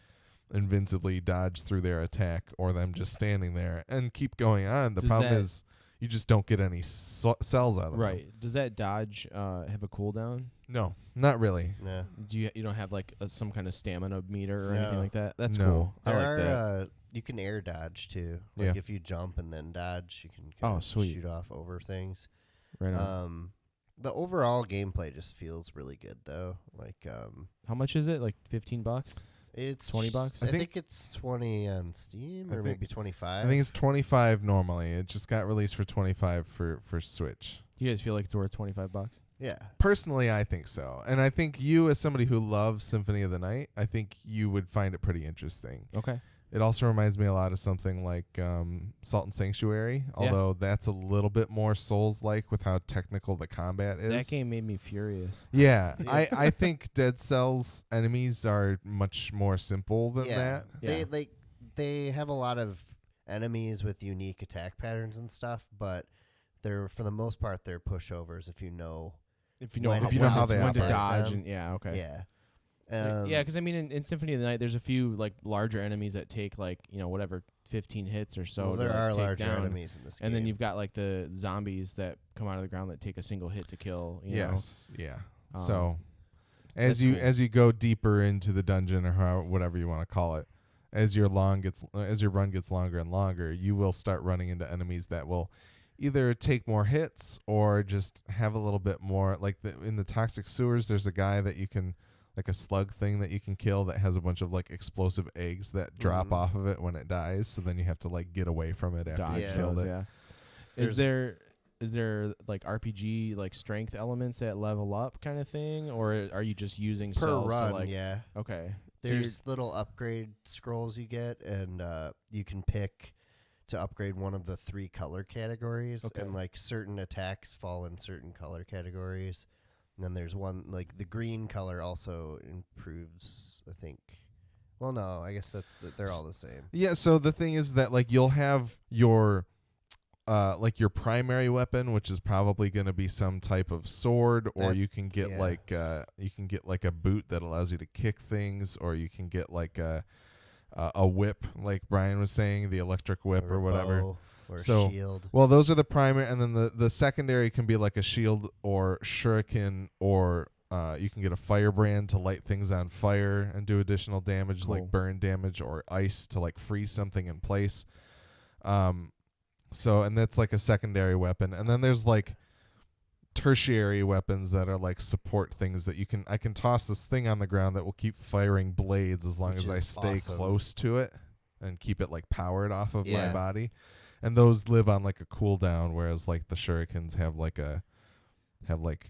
invincibly dodge through their attack or them just standing there and keep going on. The Does problem that- is you just don't get any cells out of them. Right. Does that dodge have a cooldown? No, not really. No. Do you don't have like some kind of stamina meter or anything No. like that? That's No. cool. I There like are that. you can air dodge too. Like Yeah. if you jump and then dodge, you can Oh, kinda sweet. shoot off over things. Right on. The overall gameplay just feels really good though. Like How much is it? Like $15? it's $20? I I think it's 20 on Steam I or think- maybe 25. I think it's 25 normally. It just got released for 25 for Switch. You guys feel like it's worth $25? yeah. Personally, I think so. And I think you, as somebody who loves Symphony of the Night, I think you would find it pretty interesting. Okay. It also reminds me a lot of something like Salt and Sanctuary, although that's a little bit more Souls-like with how technical the combat is. That game made me furious. Yeah, Yeah. I think Dead Cells enemies are much more simple than Yeah. that. Yeah. They have a lot of enemies with unique attack patterns and stuff, but they're for the most part they're pushovers if you know. If you know, When- how, if you know when how to- they when to operate dodge them. and yeah, okay. Yeah. Yeah, because I mean, in Symphony of the Night, there's a few like larger enemies that take like whatever 15 hits or so. well, there to, like, are take larger down. enemies in this game. And then you've got like the zombies that come out of the ground that take a single hit to kill. You Yes, yeah. know? So that's as cool. you go deeper into the dungeon, or whatever you want to call it, as your run gets longer and longer, you will start running into enemies that will either take more hits or just have a little bit more. Like in the toxic sewers, there's a guy that you can, like a slug thing that you can kill that has a bunch of like explosive eggs that drop Mhm. off of it when it dies. So then you have to like get away from it after dodge you Yeah. killed those, it. yeah. There's- Is there like RPG like strength elements that level up kind of thing, or are you just using per cells run, to like? yeah. Okay. So you're- There's little upgrade scrolls you get, and you can pick to upgrade one of the 3 color categories, Okay. and like certain attacks fall in certain color categories. And then there's one like the green color also improves, I think. Well, no, I guess they're all the same. Yeah, so the thing is that like you'll have your like your primary weapon, which is probably going to be some type of sword, or That- you can get yeah. like a boot that allows you to kick things, or you can get like a whip, like Brian was saying, the electric whip or a whatever. bow or So- a shield. Well, those are the primary, and then the secondary can be like a shield or shuriken, or you can get a firebrand to light things on fire and do additional damage, Cool. like burn damage, or ice to like freeze something in place. So, and that's like a secondary weapon, and then there's like tertiary weapons that are like support things that I can toss this thing on the ground that will keep firing blades as long Which as I is stay awesome. close to it and keep it like powered off of my Yeah. body. And those live on like a cooldown, whereas like the shurikens have like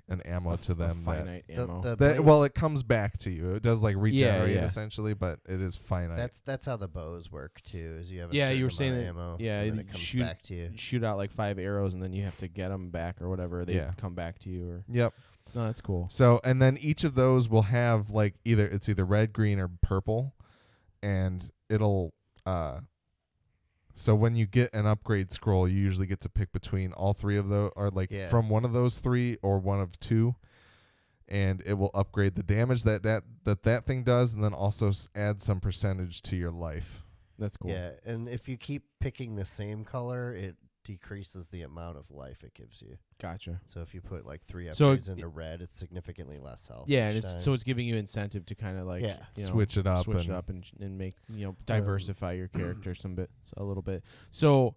an ammo to them that, finite ammo. The that blade- well, it comes back to you. It does like regenerate yeah. essentially, but it is finite. that's how the bows work too. Is you have a Yeah, certain you were amount saying of that- ammo, yeah, and then you it comes shoot- back to you. Shoot out like 5 arrows and then you have to get them back or whatever. They Yeah. come back to you. Or Yep. no, that's cool. So, and then each of those will have like either red, green, or purple, and it'll so when you get an upgrade scroll, you usually get to pick between all 3 of those, or like Yeah. from one of those 3 or one of 2, and it will upgrade the damage that thing does, and then also add some percentage to your life. That's cool. Yeah, and if you keep picking the same color, it decreases the amount of life it gives you. Gotcha. So if you put like 3 So upgrades into red, it's significantly less health. Yeah, each and time. it's giving you incentive to kind of like Yeah. Switch it up switch it and- up and make diversify your character a little bit. So,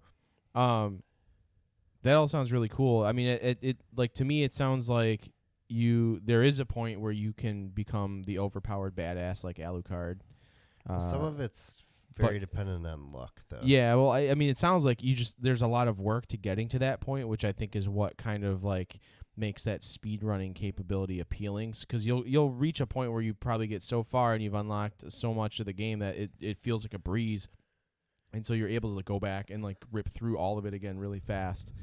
that all sounds really cool. I mean, it like to me it sounds like there is a point where you can become the overpowered badass like Alucard. Some of it's but- very dependent on luck, though. Yeah, well, I mean, it sounds like there's a lot of work to getting to that point, which I think is what kind of like makes that speed running capability appealing. Because you'll reach a point where you probably get so far and you've unlocked so much of the game that it feels like a breeze, and so you're able to go back and like rip through all of it again really fast.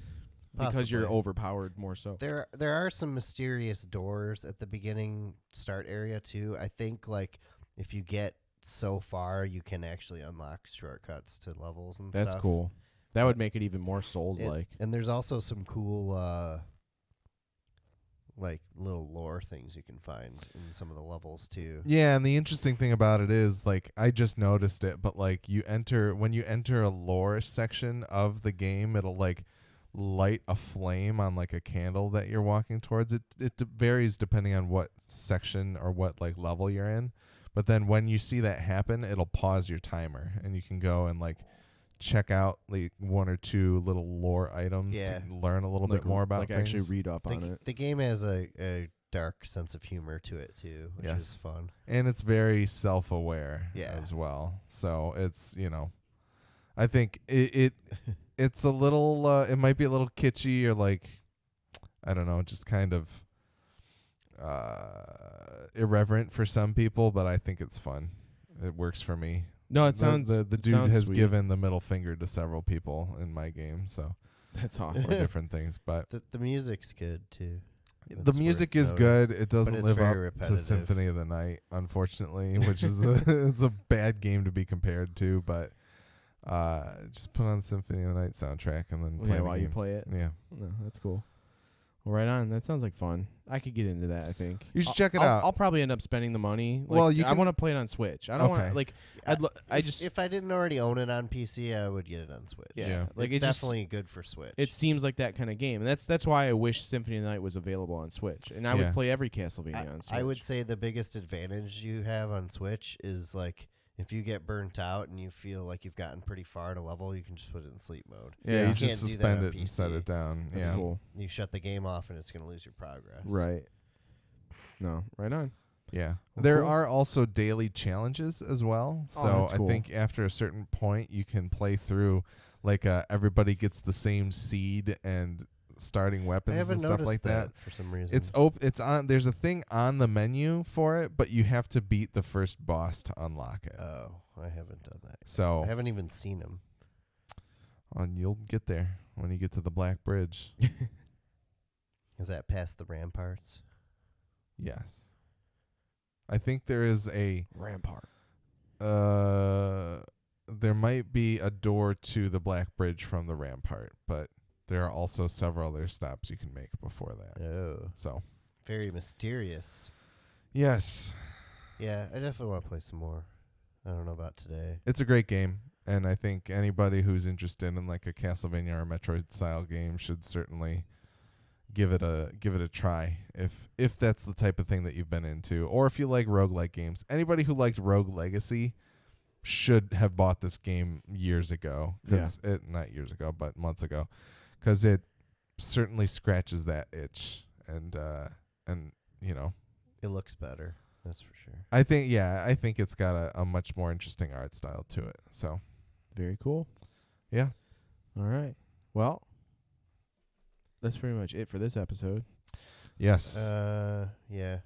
because you're Possibly. overpowered more so. There are some mysterious doors at the beginning start area too. I think like if you get so far, you can actually unlock shortcuts to levels and That's stuff. cool. That would make it even more Souls-like. And there's also some cool like little lore things you can find in some of the levels too. Yeah, and the interesting thing about it is, like, I just noticed it, but like when you enter a lore section of the game, it'll like light a flame on like a candle that you're walking towards. It varies depending on what section or what like level you're in. But then when you see that happen, it'll pause your timer and you can go and like check out like one or two little lore items Yeah. to learn a little bit more about like things. actually read up on it. The game has a dark sense of humor to it too, which is Yes. fun. And it's very self-aware Yeah. as well. So it's, I think it's a little it might be a little kitschy or like, I don't know, just kind of irreverent for some people, but I think it's fun. It works for me. No, it sounds the it dude sounds has sweet. given the middle finger to several people in my game, so That's for awesome. different things. But The music's good too. the That's music worth is noting. good. It doesn't it's live very up repetitive. to Symphony of the Night, unfortunately, which is it's a bad game to be compared to. But just put on Symphony of the Night soundtrack and then play the while game. you play it. Yeah, No, that's cool. Well, right on. That sounds like fun. I could get into that, I think. You should check it out. I'll probably end up spending the money. Like, Well, you I can- want to play it on Switch. I don't Okay. want like If I didn't already own it on PC, I would get it on Switch. yeah. Like it's it just definitely good for Switch. it seems like that kind of game, and that's why I wish Symphony of the Night was available on Switch, and I Yeah. would play every Castlevania on Switch. I would say the biggest advantage you have on Switch is like if you get burnt out and you feel like you've gotten pretty far in a level, you can just put it in sleep mode. yeah. You You can't just do that suspend on it and set PC. it down. That's yeah, cool. You shut the game off and it's going to lose your progress. Right. No, right on. yeah. Well, There cool. are also daily challenges as well. So that's I cool. think after a certain point, you can play through like everybody gets the same seed and starting I weapons haven't and stuff noticed like that. for some reason. It's on. There's a thing on the menu for it, but you have to beat the first boss to unlock it. Oh, I haven't done that. I So haven't even seen him. you'll get there when you get to the Black Bridge. Is that past the ramparts? Yes, I think there is a. Rampart. There might be a door to the Black Bridge from the Rampart, but there are also several other stops you can make before that. Oh, So very mysterious. yes, Yeah, I definitely want to play some more. I don't know about today. it's a great game, and I think anybody who's interested in like a Castlevania or Metroid style game should certainly give it a try if that's the type of thing that you've been into, or if you like roguelike games. Anybody who liked Rogue Legacy should have bought this game years ago, not years ago, but months ago, because it certainly scratches that itch, and It looks better. That's for sure. I think it's got a much more interesting art style to it. So Very cool. yeah. All right. Well, that's pretty much it for this episode. Yes. Yeah.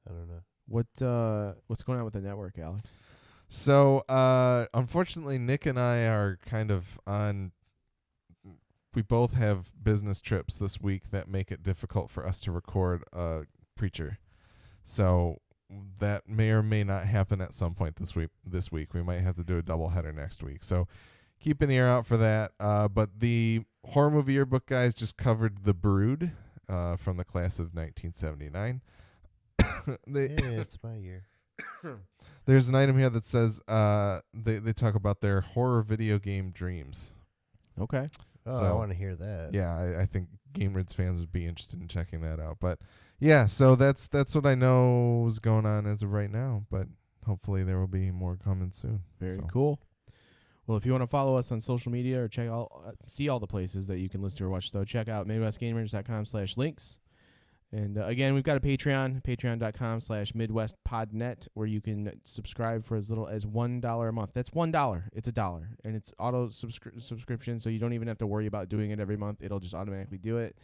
I don't know. What's going on with the network, Alex? So, unfortunately, Nick and I are kind of on. We both have business trips this week that make it difficult for us to record a preacher. So that may or may not happen at some point this week. We might have to do a doubleheader next week. So keep an ear out for that. But the Horror Movie Yearbook guys just covered The Brood from the class of 1979. Yeah, it's my year. There's an item here that says they talk about their horror video game dreams. Okay. Oh, I So, want to hear that. Yeah, I think Game Nerds fans would be interested in checking that out. But yeah, so that's what I know is going on as of right now. But hopefully there will be more coming soon. Very So, cool. Well, if you want to follow us on social media or see all the places that you can listen to or watch, though, check out MidwestGamers.com/links. And again, we've got a Patreon, patreon.com/MidwestPodNet, where you can subscribe for as little as $1 a month. That's $1. It's $1. And it's auto subscription, so you don't even have to worry about doing it every month. It'll just automatically do it.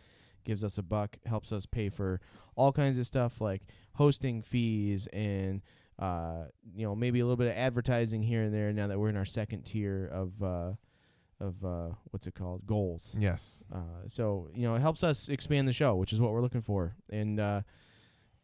Gives us $1, helps us pay for all kinds of stuff like hosting fees and maybe a little bit of advertising here and there now that we're in our second tier of what's it called, goals. Yes. So it helps us expand the show, which is what we're looking for. And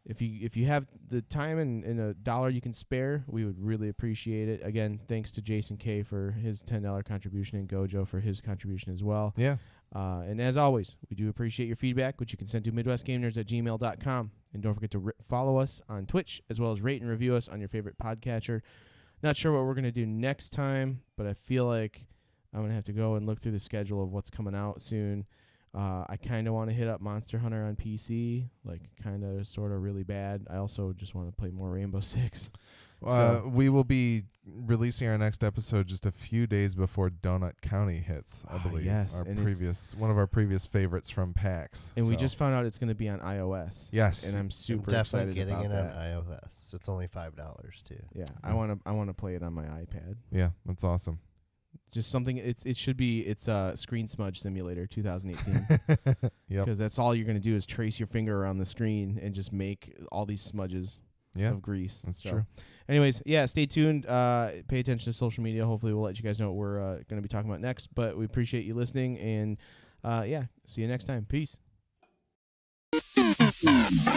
if you have the time and a dollar you can spare, we would really appreciate it. Again, thanks to Jason K for his $10 contribution and Gojo for his contribution as well. Yeah. And as always, we do appreciate your feedback, which you can send to MidwestGameNerds@gmail.com. And don't forget to follow us on Twitch, as well as rate and review us on your favorite podcatcher. Not sure what we're going to do next time, but I feel like I'm going to have to go and look through the schedule of what's coming out soon. I kind of want to hit up Monster Hunter on PC, like kind of sort of really bad. I also just want to play more Rainbow Six. We will be releasing our next episode just a few days before Donut County hits, I believe. Yes, our and one of our previous favorites from PAX. And we just found out it's going to be on iOS. Yes. And I'm I'm super definitely excited getting about it that. on iOS. It's only $5 too. Yeah, I want to play it on my iPad. Yeah, that's awesome. Just something. It's Screen Smudge Simulator 2018. Yep. Because that's all you're going to do is trace your finger around the screen and just make all these smudges Yeah, of grease. that's So, true. anyways, yeah, stay tuned. Pay attention to social media. Hopefully, we'll let you guys know what we're going to be talking about next. But we appreciate you listening. And, see you next time. Peace.